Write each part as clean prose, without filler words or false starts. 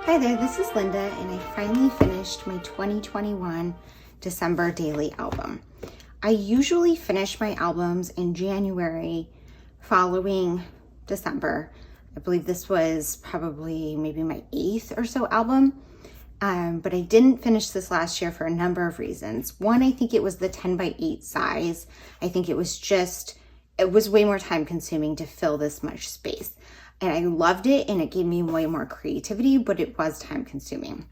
Hi there, this is Linda, and I finally finished my 2021 December daily album. I usually finish my albums in January following December. I believe this was probably maybe my 8th or so album, but I didn't finish this last year for a number of reasons. One, I think it was the 10x8 size. I think it was way more time consuming to fill this much space. And I loved it, and it gave me way more creativity, but it was time consuming.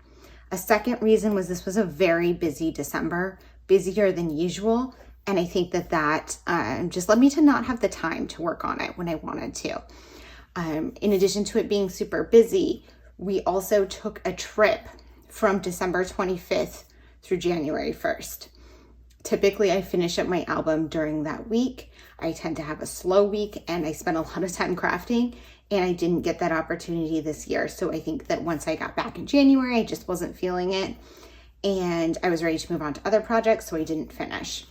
A second reason was this was a very busy December, busier than usual. And I think that just led me to not have the time to work on it when I wanted to. In addition to it being super busy, we also took a trip from December 25th through January 1st. Typically, I finish up my album during that week. I tend to have a slow week, and I spend a lot of time crafting, and I didn't get that opportunity this year. So I think that once I got back in January, I just wasn't feeling it, and I was ready to move on to other projects, so I didn't finish.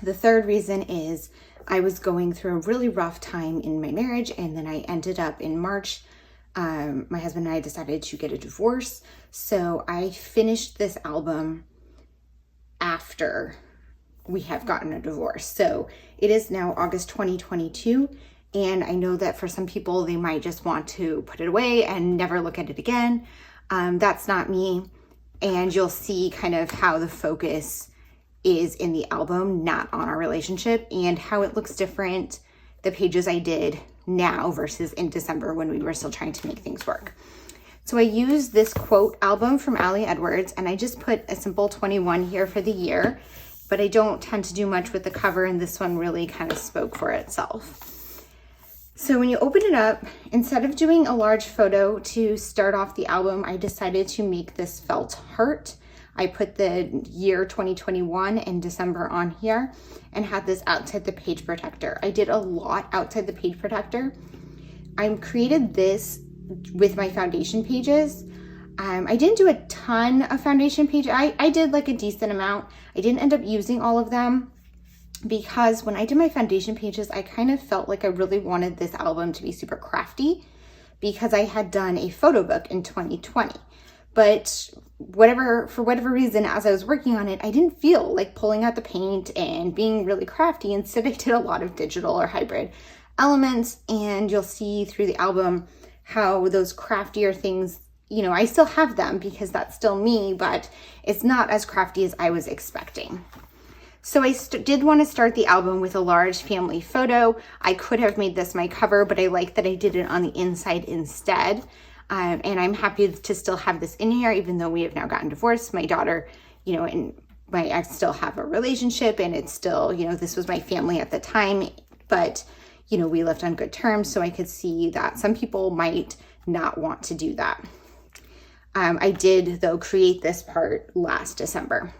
The third reason is I was going through a really rough time in my marriage, and then I ended up in March. My husband and I decided to get a divorce, so I finished this album after we have gotten a divorce. So it is now August 2022, and I know that for some people they might just want to put it away and never look at it again. That's not me, and you'll see kind of how the focus is in the album, not on our relationship, and how it looks different, the pages I did now versus in December when we were still trying to make things work. So I used this quote album from Ali Edwards, and I just put a simple 21 here for the year, but I don't tend to do much with the cover, and this one really kind of spoke for itself. So when you open it up, instead of doing a large photo to start off the album, I decided to make this felt heart. I put the year 2021 and December on here and had this outside the page protector. I did a lot outside the page protector. I created this with my foundation pages. I didn't do a ton of foundation pages. I did like a decent amount. I didn't end up using all of them because when I did my foundation pages, I kind of felt like I really wanted this album to be super crafty because I had done a photo book in 2020. But for whatever reason, as I was working on it, I didn't feel like pulling out the paint and being really crafty. Instead, I did a lot of digital or hybrid elements, and you'll see through the album how those craftier things, I still have them because that's still me, but it's not as crafty as I was expecting. So I did want to start the album with a large family photo. I could have made this my cover, but I like that I did it on the inside instead. And I'm happy to still have this in here, even though we have now gotten divorced. My daughter, and my ex still have a relationship, and it's still, this was my family at the time, but, we left on good terms. So I could see that some people might not want to do that. I did, though, create this part last December.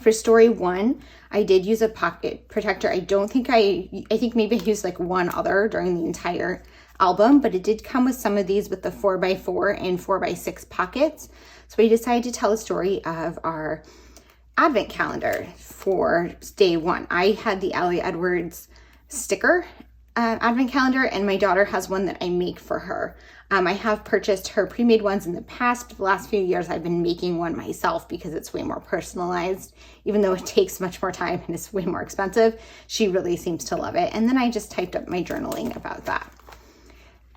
For story 1, I did use a pocket protector. I think maybe I used like one other during the entire album, but it did come with some of these with the 4x4 and 4x6 pockets. So we decided to tell a story of our advent calendar for day 1. I had the Ali Edwards sticker advent calendar, and my daughter has one that I make for her. I have purchased her pre-made ones in the past, but the last few years I've been making one myself because it's way more personalized. Even though it takes much more time and is way more expensive, she really seems to love it. And then I just typed up my journaling about that.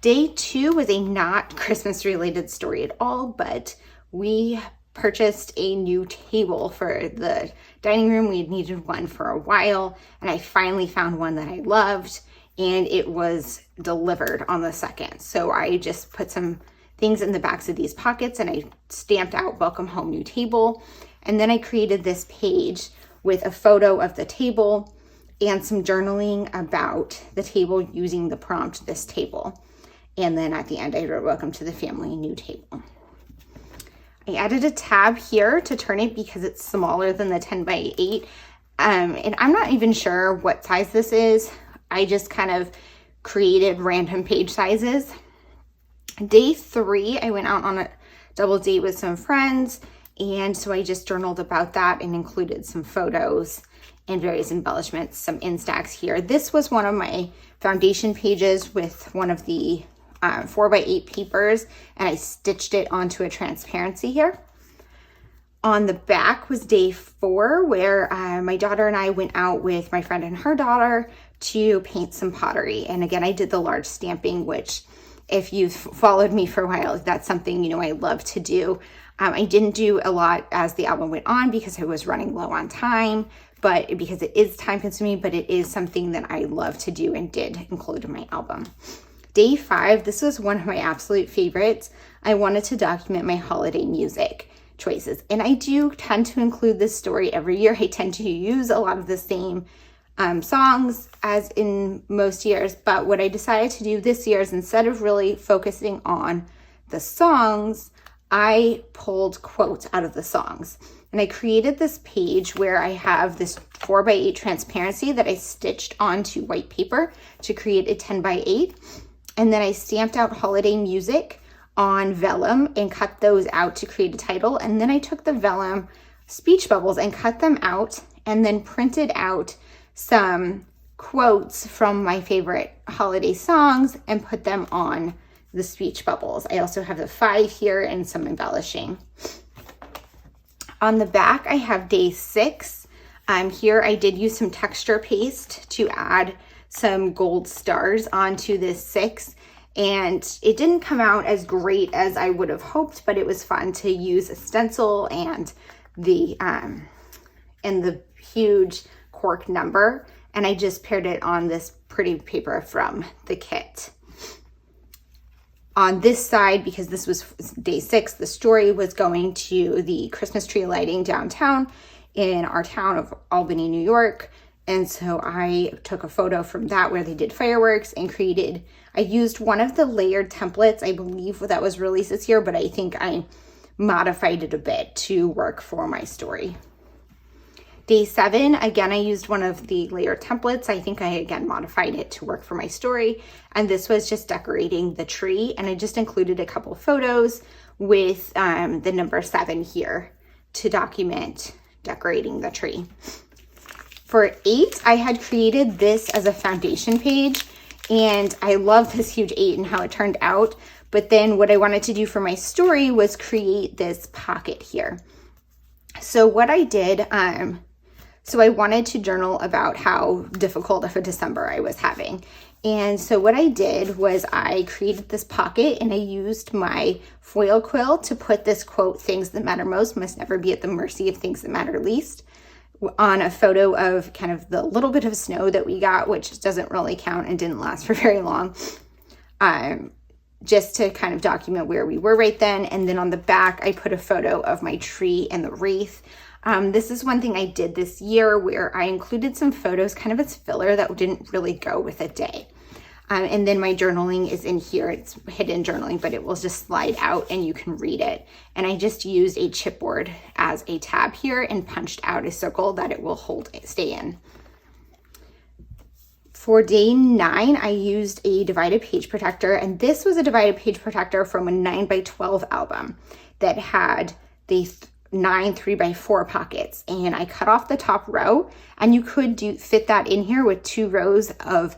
Day 2 was a not Christmas related story at all, but we purchased a new table for the dining room. We had needed one for a while, and I finally found one that I loved, and it was delivered on the 2nd. So I just put some things in the backs of these pockets, and I stamped out welcome home new table. And then I created this page with a photo of the table and some journaling about the table using the prompt, this table. And then at the end, I wrote welcome to the family new table. I added a tab here to turn it because it's smaller than the 10x8. And I'm not even sure what size this is. I just kind of created random page sizes. Day 3, I went out on a double date with some friends, and so I just journaled about that and included some photos and various embellishments, some Instax here. This was one of my foundation pages with one of the 4x8 papers, and I stitched it onto a transparency here. On the back was day 4, where my daughter and I went out with my friend and her daughter to paint some pottery. And again, I did the large stamping, which if you've followed me for a while, that's something, you know, I love to do. I didn't do a lot as the album went on because I was running low on time, but because it is time consuming, but it is something that I love to do and did include in my album. Day 5, this was one of my absolute favorites. I wanted to document my holiday music choices. And I do tend to include this story every year. I tend to use a lot of the same songs as in most years. But what I decided to do this year is, instead of really focusing on the songs, I pulled quotes out of the songs. And I created this page where I have this 4x8 transparency that I stitched onto white paper to create a 10x8. And then I stamped out holiday music on vellum and cut those out to create a title. And then I took the vellum speech bubbles and cut them out, and then printed out some quotes from my favorite holiday songs and put them on the speech bubbles. I also have the 5 here and some embellishing. On the back, I have day 6. Here I did use some texture paste to add some gold stars onto this 6. And it didn't come out as great as I would have hoped, but it was fun to use a stencil and the huge cork number. And I just paired it on this pretty paper from the kit. On this side, because this was day 6, the story was going to the Christmas tree lighting downtown in our town of Albany, New York. And so I took a photo from that where they did fireworks and I used one of the layered templates, I believe that was released this year, but I think I modified it a bit to work for my story. Day 7, again, I used one of the layered templates. I think I again modified it to work for my story. And this was just decorating the tree. And I just included a couple photos with the number 7 here to document decorating the tree. For 8, I had created this as a foundation page, and I love this huge 8 and how it turned out. But then what I wanted to do for my story was create this pocket here. So what I did, so I wanted to journal about how difficult of a December I was having. And so what I did was I created this pocket, and I used my foil quill to put this quote, "Things that matter most must never be at the mercy of things that matter least," on a photo of kind of the little bit of snow that we got, which doesn't really count and didn't last for very long, just to kind of document where we were right then. And then on the back, I put a photo of my tree and the wreath. This is one thing I did this year where I included some photos kind of as filler that didn't really go with a day. And then my journaling is in here. It's hidden journaling, but it will just slide out and you can read it. And I just used a chipboard as a tab here and punched out a circle that it will stay in. For day 9, I used a divided page protector, and this was a divided page protector from a 9x12 album that had the 9 3x4 pockets. And I cut off the top row, and you could fit that in here with 2 rows of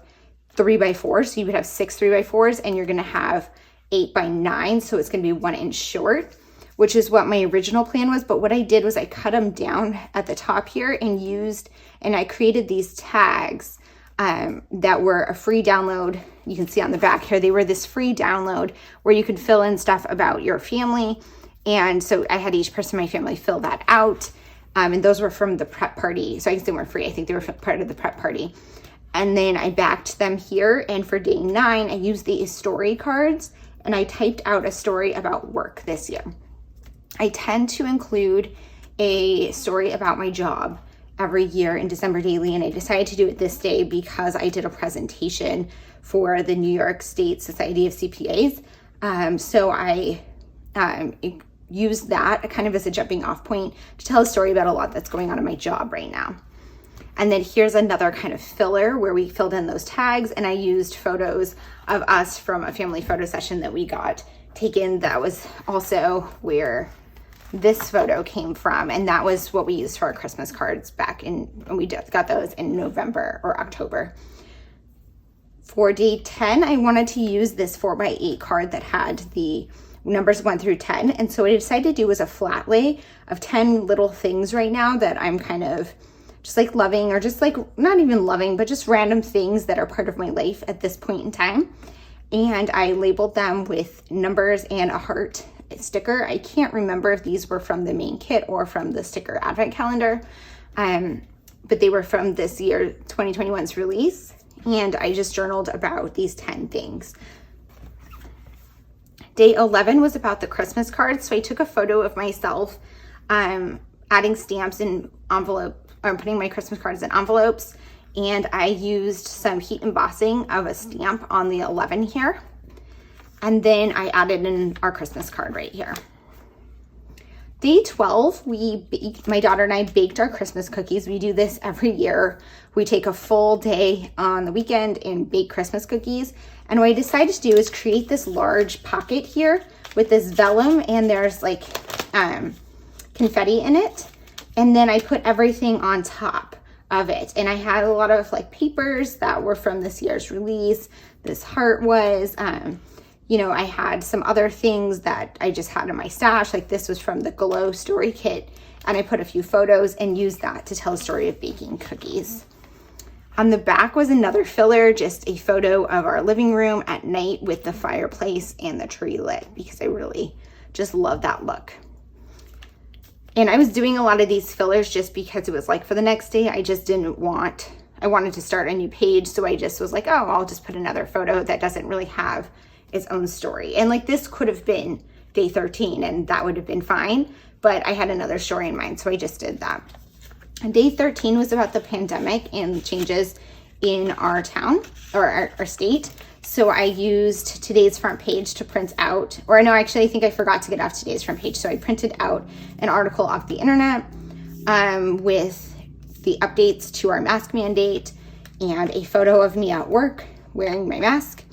3x4, so you would have 6 3x4s, and you're going to have 8x9, so it's going to be 1 inch short, which is what my original plan was. But what I did was I cut them down at the top here and I created these tags that were a free download. You can see on the back here, they were this free download where you could fill in stuff about your family. And so I had each person in my family fill that out. And those were from the prep party. So I guess they weren't free. I think they were part of the prep party. And then I backed them here. And for day 9, I used the story cards, and I typed out a story about work this year. I tend to include a story about my job every year in December Daily, and I decided to do it this day because I did a presentation for the New York State Society of CPAs. So I used that kind of as a jumping off point to tell a story about a lot that's going on in my job right now. And then here's another kind of filler where we filled in those tags, and I used photos of us from a family photo session that we got taken. That was also where this photo came from, and that was what we used for our Christmas cards back in when we got those in November or October. For day 10, I wanted to use this 4x8 card that had the numbers 1 through 10. And so what I decided to do was a flat lay of 10 little things right now that I'm kind of just like loving, or just like not even loving, but just random things that are part of my life at this point in time. And I labeled them with numbers and a heart sticker. I can't remember if these were from the main kit or from the sticker advent calendar, but they were from this year 2021's release. And I just journaled about these 10 things. Day 11 was about the Christmas cards. So I took a photo of myself adding stamps in envelope, or putting my Christmas cards in envelopes. And I used some heat embossing of a stamp on the 11 here. And then I added in our Christmas card right here. Day 12, my daughter and I baked our Christmas cookies. We do this every year. We take a full day on the weekend and bake Christmas cookies. And what I decided to do is create this large pocket here with this vellum, and there's like confetti in it. And then I put everything on top of it. And I had a lot of like papers that were from this year's release. This heart was, I had some other things that I just had in my stash. Like this was from the Glow story kit. And I put a few photos and used that to tell a story of baking cookies. On the back was another filler, just a photo of our living room at night with the fireplace and the tree lit, because I really just love that look. And I was doing a lot of these fillers just because it was like for the next day, I wanted to start a new page. So I just was like, oh, I'll just put another photo that doesn't really have its own story. And like this could have been day 13 and that would have been fine, but I had another story in mind. So I just did that. And day 13 was about the pandemic and the changes in our town or our state. So I used today's front page to print out, or no, actually I think I forgot to get off today's front page. So I printed out an article off the internet with the updates to our mask mandate and a photo of me at work wearing my mask.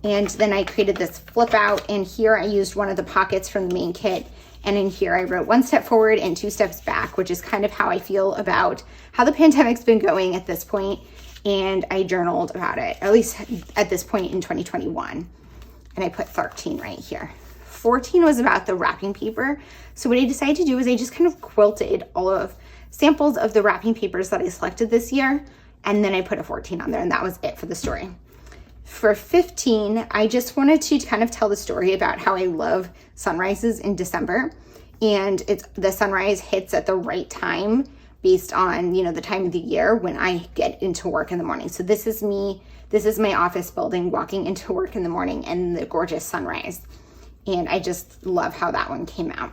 And then I created this flip out, and here I used one of the pockets from the main kit. And in here I wrote 1 step forward and 2 steps back, which is kind of how I feel about how the pandemic's been going at this point. And I journaled about it, at least at this point in 2021. And I put 13 right here. 14 was about the wrapping paper. So what I decided to do is I just kind of quilted all of samples of the wrapping papers that I selected this year. And then I put a 14 on there, and that was it for the story. For 15, I just wanted to kind of tell the story about how I love sunrises in December. And the sunrise hits at the right time based on, the time of the year when I get into work in the morning. So this is me, this is my office building, walking into work in the morning and the gorgeous sunrise. And I just love how that one came out.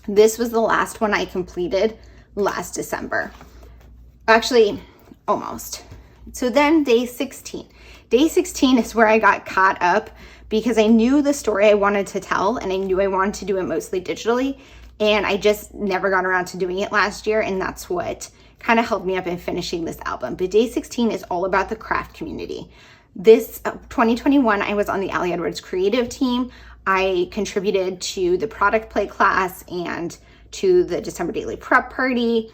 This was the last one I completed last December. Actually, almost. So then day 16. Day 16 is where I got caught up because I knew the story I wanted to tell, and I knew I wanted to do it mostly digitally. And I just never got around to doing it last year. And that's what kind of held me up in finishing this album. But day 16 is all about the craft community. This 2021, I was on the Allie Edwards creative team. I contributed to the product play class and to the December daily prep party.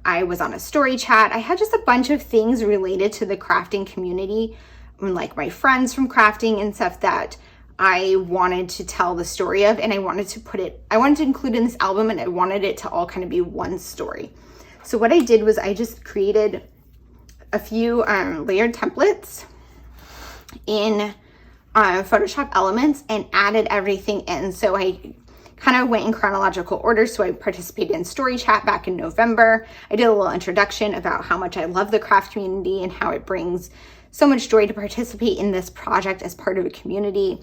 I was on a story chat. I had just a bunch of things related to the crafting community, like my friends from crafting and stuff that I wanted to tell the story of, and I wanted to include in this album, and I wanted it to all kind of be one story. So what I did was I just created a few layered templates in Photoshop Elements and added everything in. So I kind of went in chronological order. So I participated in story chat back in November. I did a little introduction about how much I love the craft community and how it brings so much joy to participate in this project as part of a community.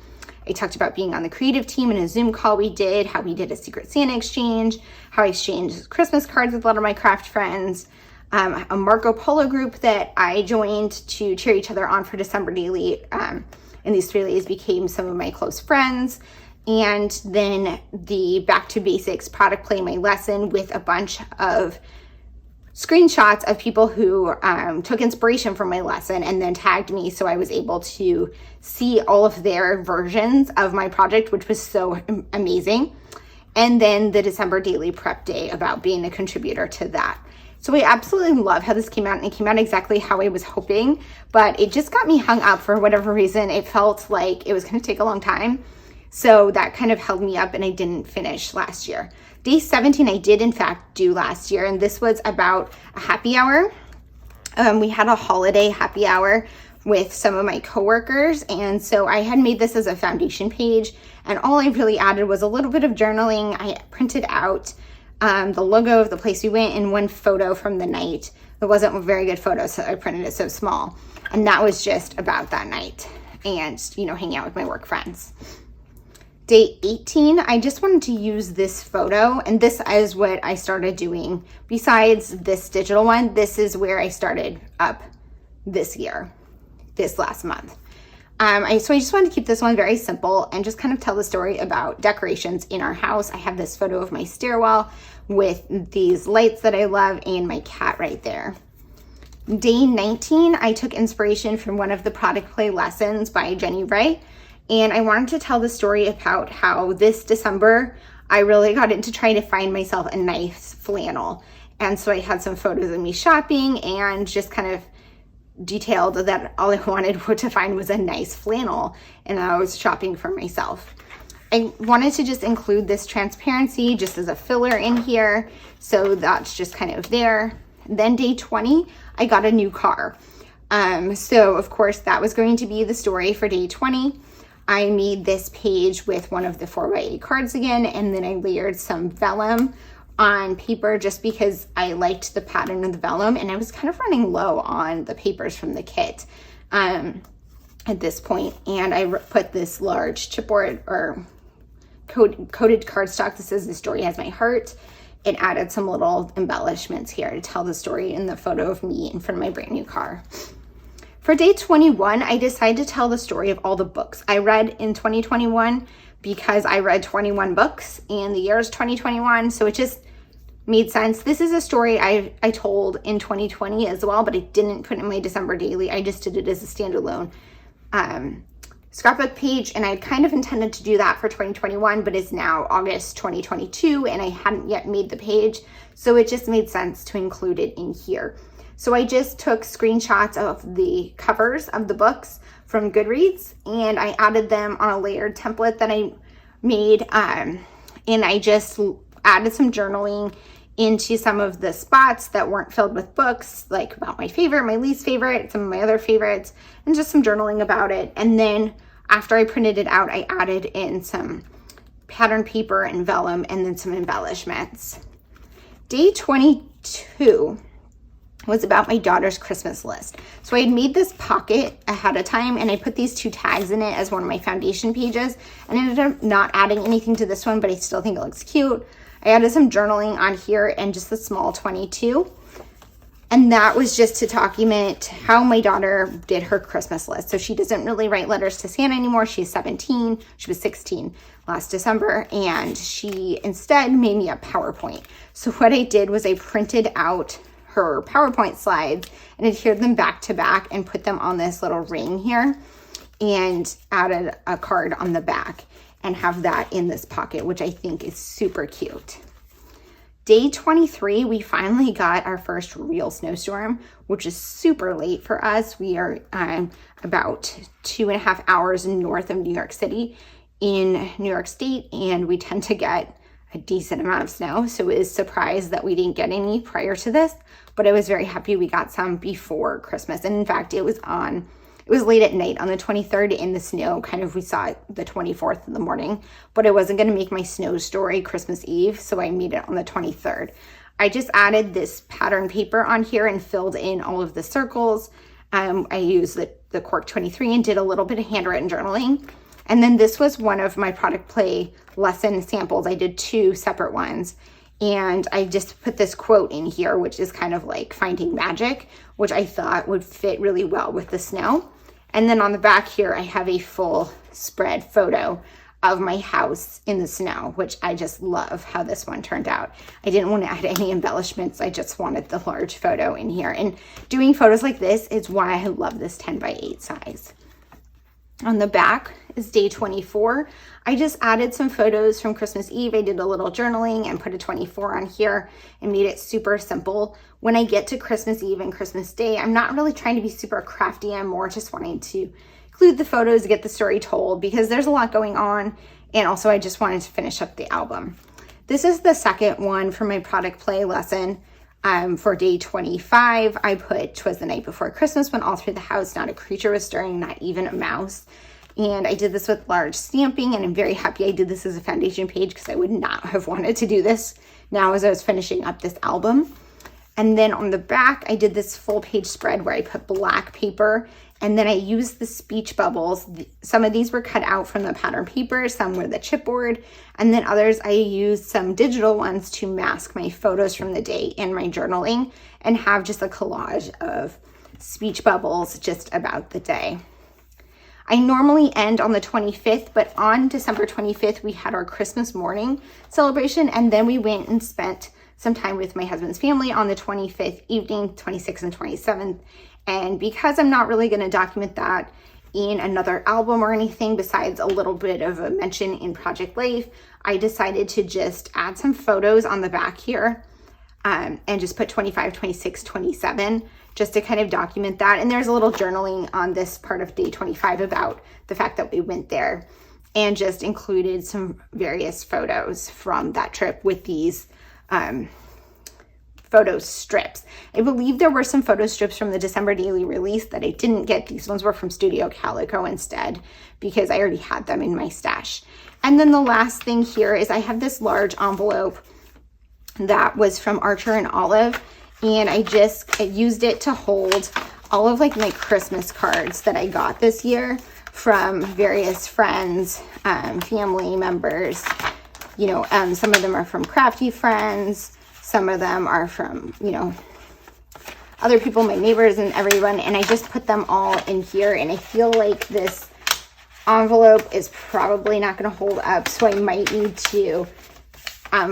I talked about being on the creative team in a Zoom call we did, how we did a Secret Santa exchange, how I exchanged Christmas cards with a lot of my craft friends, a Marco Polo group that I joined to cheer each other on for December Daily. And these 3 ladies became some of my close friends. And then the Back to Basics product play my lesson with a bunch of screenshots of people who took inspiration from my lesson and then tagged me, so I was able to see all of their versions of my project, which was so amazing. And then the December daily prep day about being a contributor to that. So I absolutely love how this came out, and it came out exactly how I was hoping, but it just got me hung up for whatever reason. It felt like it was going to take a long time. So that kind of held me up, and I didn't finish last year. Day 17, I did in fact do last year, and this was about a happy hour. We had a holiday happy hour with some of my coworkers, and so I had made this as a foundation page, and all I really added was a little bit of journaling. I printed out the logo of the place we went and one photo from the night. It wasn't a very good photo, so I printed it so small, and that was just about that night and, you know, hanging out with my work friends. Day 18, I just wanted to use this photo, and this is what I started doing. Besides this digital one, this is where I started up this year, this last month. So I just wanted to keep this one very simple and just kind of tell the story about decorations in our house. I have this photo of my stairwell with these lights that I love and my cat right there. Day 19, I took inspiration from one of the product play lessons by Jenny Ray. And I wanted to tell the story about how this December, I really got into trying to find myself a nice flannel. And so I had some photos of me shopping and just kind of detailed that all I wanted to find was a nice flannel. And I was shopping for myself. I wanted to just include this transparency just as a filler in here. So that's just kind of there. Then day 20, I got a new car. So of course that was going to be the story for day 20. I made this page with one of the 4x8 cards again, and then I layered some vellum on paper just because I liked the pattern of the vellum, and I was kind of running low on the papers from the kit at this point. And I put this large chipboard or coated cardstock that says "The story has my heart," and added some little embellishments here to tell the story in the photo of me in front of my brand new car. For day 21, I decided to tell the story of all the books I read in 2021 because I read 21 books and the year is 2021, so it just made sense. This is a story I told in 2020 as well, but I didn't put it in my December daily. I just did it as a standalone scrapbook page, and I kind of intended to do that for 2021, but it's now August 2022 and I hadn't yet made the page, so it just made sense to include it in here. So I just took screenshots of the covers of the books from Goodreads, and I added them on a layered template that I made, and I just added some journaling into some of the spots that weren't filled with books, like about my favorite, my least favorite, some of my other favorites, and just some journaling about it. And then after I printed it out, I added in some pattern paper and vellum and then some embellishments. Day 22 was about my daughter's Christmas list. So I had made this pocket ahead of time, and I put these two tags in it as one of my foundation pages, and I ended up not adding anything to this one, but I still think it looks cute. I added some journaling on here and just the small 22. And that was just to document how my daughter did her Christmas list. So she doesn't really write letters to Santa anymore. She's 17. She was 16 last December, and she instead made me a PowerPoint. So what I did was I printed out her PowerPoint slides and adhered them back to back and put them on this little ring here and added a card on the back and have that in this pocket, which I think is super cute. Day 23, we finally got our first real snowstorm, which is super late for us. We are about 2.5 hours north of New York City in New York State, and we tend to get a decent amount of snow. So it was surprised that we didn't get any prior to this, but I was very happy we got some before Christmas. And in fact, it was late at night on the 23rd in the snow. Kind of, we saw it the 24th in the morning, but I wasn't going to make my snow story Christmas Eve, so I made it on the 23rd. I just added this pattern paper on here and filled in all of the circles. I used the Cork 23 and did a little bit of handwritten journaling. And then this was one of my product play lesson samples. I did 2 separate ones. And I just put this quote in here, which is kind of like finding magic, which I thought would fit really well with the snow. And then on the back here, I have a full spread photo of my house in the snow, which I just love how this one turned out. I didn't want to add any embellishments. I just wanted the large photo in here. And doing photos like this is why I love this 10 by 8 size. On the back, is day 24. I just added some photos from Christmas Eve. I did a little journaling and put a 24 on here and made it super simple. When I get to Christmas Eve and Christmas Day, I'm not really trying to be super crafty. I'm more just wanting to include the photos, get the story told, because there's a lot going on. And also I just wanted to finish up the album. This is the second one for my product play lesson. For day 25, I put "'Twas the night before Christmas when all through the house not a creature was stirring, not even a mouse." And I did this with large stamping, and I'm very happy I did this as a foundation page because I would not have wanted to do this now as I was finishing up this album. And then on the back, I did this full page spread where I put black paper, and then I used the speech bubbles. Some of these were cut out from the pattern paper, some were the chipboard, and then others I used some digital ones to mask my photos from the day in my journaling and have just a collage of speech bubbles just about the day. I normally end on the 25th, but on December 25th, we had our Christmas morning celebration, and then we went and spent some time with my husband's family on the 25th evening, 26th and 27th. And because I'm not really going to document that in another album or anything besides a little bit of a mention in Project Life, I decided to just add some photos on the back here and just put 25, 26, 27 just to kind of document that. And there's a little journaling on this part of day 25 about the fact that we went there, and just included some various photos from that trip with these photo strips. I believe there were some photo strips from the December daily release that I didn't get. These ones were from Studio Calico instead because I already had them in my stash. And then the last thing here is I have this large envelope that was from Archer and Olive, and I used it to hold all of like my Christmas cards that I got this year from various friends, family members. You know, some of them are from Crafty friends. Some of them are from, you know, other people, my neighbors and everyone. And I just put them all in here. And I feel like this envelope is probably not going to hold up. So I might need to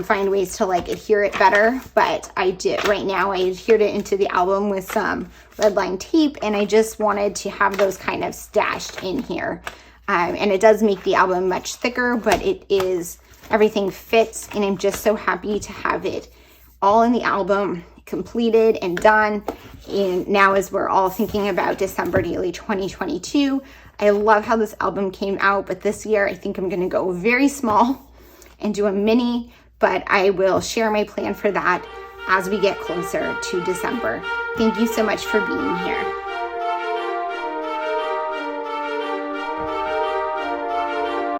find ways to like adhere it better. But I did right now. I adhered it into the album with some red line tape. And I just wanted to have those kind of stashed in here. And it does make the album much thicker, but it is, everything fits. And I'm just so happy to have it all in the album, completed and done. And now as we're all thinking about December Daily 2022, I love how this album came out, but this year I think I'm gonna go very small and do a mini, but I will share my plan for that as we get closer to December. Thank you so much for being here.